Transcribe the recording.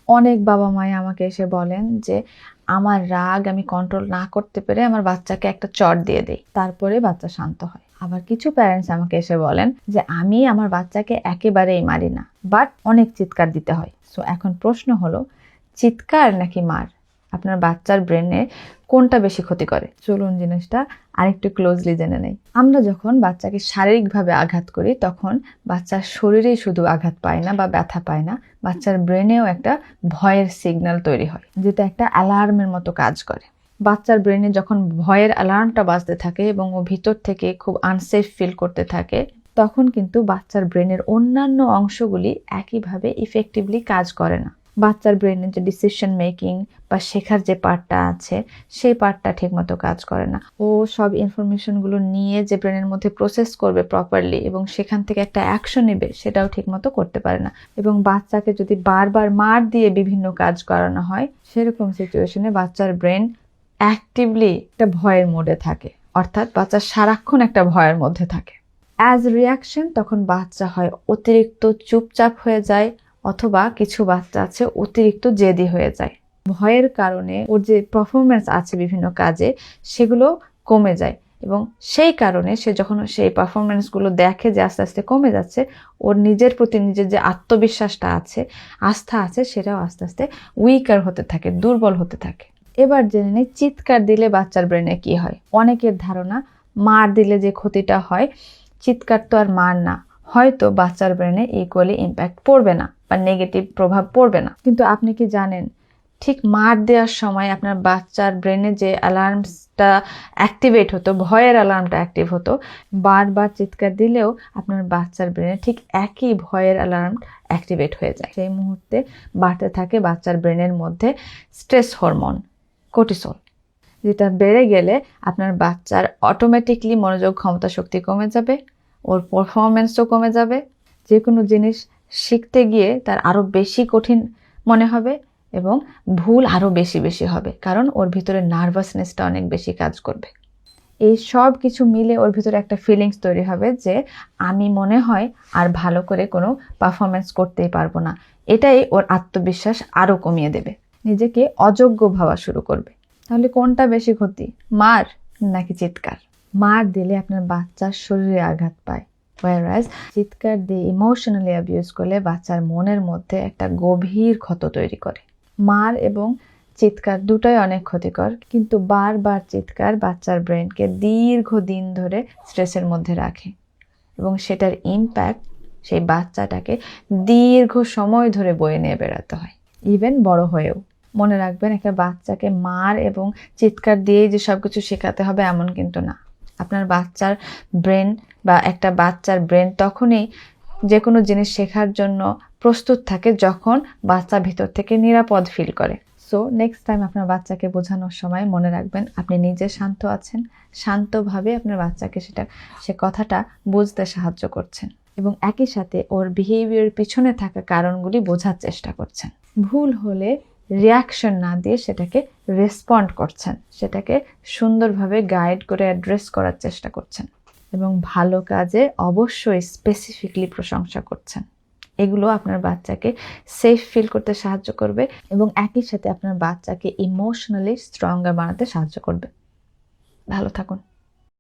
অনেক বাবা মাই আমাকে এসে বলেন যে আমার রাগ আমি কন্ট্রোল না করতে পেরে আমার বাচ্চাকে একটা চড় দিয়ে দেই, তারপরে বাচ্চা শান্ত হয়। আবার কিছু প্যারেন্টস আমাকে এসে বলেন যে আমি আমার বাচ্চাকে একেবারেই মারি না, বাট অনেক চিৎকার দিতে হয়। সো এখন প্রশ্ন হলো, চিৎকার নাকি মার আপনার বাচ্চার ব্রেনে কোনটা বেশি ক্ষতি করে? চলুন জিনিসটা আরেকটু ক্লোজলি জেনে নেই। আমরা যখন বাচ্চাকে শারীরিকভাবে আঘাত করি তখন বাচ্চার শরীরেই শুধু আঘাত পায় না বা ব্যথা পায় না, বাচ্চার ব্রেনেও একটা ভয়ের সিগন্যাল তৈরি হয়, যেটা একটা অ্যালার্মের মতো কাজ করে। বাচ্চার ব্রেনে যখন ভয়ের অ্যালার্মটা বাজতে থাকে এবং ও ভিতর থেকে খুব আনসেফ ফিল করতে থাকে, তখন কিন্তু বাচ্চার ব্রেনের অন্যান্য অংশগুলি একইভাবে ইফেক্টিভলি কাজ করে না। বাচ্চার ব্রেনের যে ডিসিশন মেকিং বা শেখার যে পার্টটা আছে সেই পার্টটা ঠিকমতো কাজ করে না। ও সব ইনফরমেশনগুলো নিয়ে যে ব্রেনের মধ্যে প্রসেস করবে প্রপারলি এবং সেখান থেকে একটা অ্যাকশন নেবে সেটাও ঠিকমতো করতে পারে না। এবং বাচ্চাকে যদি বারবার মার দিয়ে বিভিন্ন কাজ করানো হয়, সেরকম সিচুয়েশনে বাচ্চার ব্রেন অ্যাক্টিভলি একটা ভয়ের মোডে থাকে, অর্থাৎ বাচ্চা সারাক্ষণ একটা ভয়ের মধ্যে থাকে। অ্যাজ রিয়াকশন তখন বাচ্চা হয় অতিরিক্ত চুপচাপ হয়ে যায়, অথবা কিছু বাচ্চা আছে অতিরিক্ত জেদি হয়ে যায়। ভয়ের কারণে ওর যে পারফরমেন্স আছে বিভিন্ন কাজে সেগুলো কমে যায়, এবং সেই কারণে সে যখন সেই পারফরমেন্সগুলো দেখে যে আস্তে আস্তে কমে যাচ্ছে, ওর নিজের প্রতি নিজের যে আত্মবিশ্বাসটা আছে, আস্থা আছে, সেটাও আস্তে আস্তে উইকার হতে থাকে, দুর্বল হতে থাকে। এবার জেনে নিই চিৎকার দিলে বাচ্চার ব্রেনে কি হয়। অনেকের ধারণা মার দিলে যে ক্ষতিটা হয়, চিৎকার তো আর মার না, হয়তো বাচ্চার ব্রেনে ইকুয়ালি ইম্প্যাক্ট পড়বে না বা নেগেটিভ প্রভাব পড়বে না। কিন্তু আপনি কি জানেন, ঠিক মার দেওয়ার সময় আপনার বাচ্চার ব্রেনে যে অ্যালার্মসটা অ্যাক্টিভেট হতো, ভয়ের অ্যালার্মটা অ্যাক্টিভ হতো, বারবার চিৎকার দিলেও আপনার বাচ্চার ব্রেনে ঠিক একই ভয়ের অ্যালার্ম অ্যাক্টিভেট হয়ে যায়। সেই মুহূর্তে বাড়তে থাকে বাচ্চার ব্রেনের মধ্যে স্ট্রেস হরমোন কর্টিসল, যেটা বেড়ে গেলে আপনার বাচ্চার অটোমেটিকলি মনোযোগ ক্ষমতা শক্তি কমে যাবে, ওর পারফরমেন্সও কমে যাবে, যে কোনো জিনিস শিখতে গিয়ে তার আরও বেশি কঠিন মনে হবে এবং ভুল আরও বেশি বেশি হবে, কারণ ওর ভিতরে নার্ভাসনেসটা অনেক বেশি কাজ করবে। এই সব কিছু মিলে ওর ভিতরে একটা ফিলিংস তৈরি হবে যে আমি মনে হয় আর ভালো করে কোনো পারফরমেন্স করতেই পারবো না। এটাই ওর আত্মবিশ্বাস আরও কমিয়ে দেবে, নিজেকে অযোগ্য ভাবা শুরু করবে। তাহলে কোনটা বেশি ক্ষতি, মার নাকি চিৎকার? মার দিলে আপনার বাচ্চার শরীরে আঘাত পায়, whereas চিৎকার দিয়ে ইমোশনালি অ্যাবিউজ করলে বাচ্চার মনের মধ্যে একটা গভীর ক্ষত তৈরি করে। মার এবং চিৎকার দুটোই অনেক ক্ষতিকর, কিন্তু বারবার চিৎকার বাচ্চার ব্রেনকে দীর্ঘদিন ধরে স্ট্রেসের মধ্যে রাখে এবং সেটার ইম্প্যাক্ট সেই বাচ্চাটাকে দীর্ঘ সময় ধরে বয়ে নিয়ে বেড়াতে হয়, ইভেন বড় হয়েও। মনে রাখবেন, একটা বাচ্চাকে মার এবং চিৎকার দিয়েই যে সব কিছু শেখাতে হবে এমন কিন্তু না। আপনার বাচ্চার ব্রেন বা একটা বাচ্চার ব্রেন তখনই যে কোনো জিনিস শেখার জন্য প্রস্তুত থাকে যখন বাচ্চা ভিতর থেকে নিরাপদ ফিল করে। সো নেক্সট টাইম আপনার বাচ্চাকে বোঝানোর সময় মনে রাখবেন আপনি নিজে শান্ত আছেন, শান্তভাবে আপনার বাচ্চাকে সে কথাটা বুঝতে সাহায্য করছেন এবং একই সাথে ওর বিহেভিয়ার পিছনে থাকা কারণগুলি বোঝার চেষ্টা করছেন। ভুল হলে রিয়াকশন না দিয়ে সেটাকে রেসপন্ড করছেন, সেটাকে সুন্দরভাবে গাইড করে অ্যাড্রেস করার চেষ্টা করছেন এবং ভালো কাজে অবশ্যই স্পেসিফিকলি প্রশংসা করছেন। এগুলো আপনার বাচ্চাকে সেফ ফিল করতে সাহায্য করবে এবং একই সাথে আপনার বাচ্চাকে ইমোশনালি স্ট্রঙ্গার বানাতে সাহায্য করবে। ভালো থাকুন।